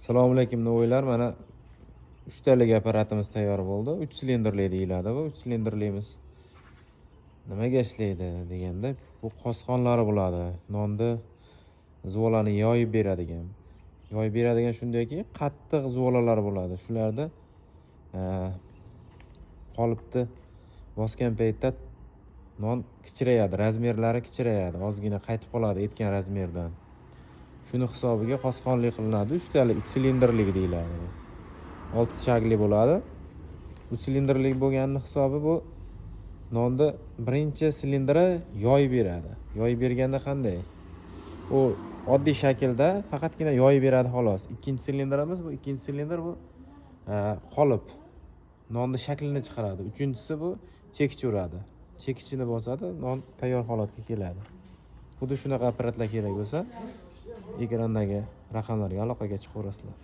Assalomu alaykum o'ylar. Mana 3 talik apparatimiz tayyor bo'ldi. 3 silindrli deyiladi bu. 3 silindrlimiz nimaga ishlaydi deganda, bu qosqonlari bo'ladi. Nonni zuvalani yoyib beradigan. Yoyib beradigan shundayki, qattiq zuvalalar bo'ladi. Shularda qolipni bosgan paytda non kichirayadi, razmerlari kichirayadi, ozgina qaytib qoladi aytgan razmerdan. Shuni hisobiga qosqonlik qilinadi. 3 talik 3 silindrlik deyiladi. 6 chagli bo'ladi. 3 silindrlik bo'lganning hisobi bu nonni birinchi silindri yoyib beradi. Yoyib berganda qanday? U oddiy shaklda faqatgina yoyib beradi xolos. Ikkinchi silindrimiz bu, ikkinchi silindr bu qolip nonni shaklini chiqaradi. Uchinchisi bu chekish uradi. Chekichini bosadi, non tayyor holatga keladi. Xuddi shunaqa apparatlar kerak bo'lsa, ekrandagi raqamlarga aloqaga chiqaverasizlar.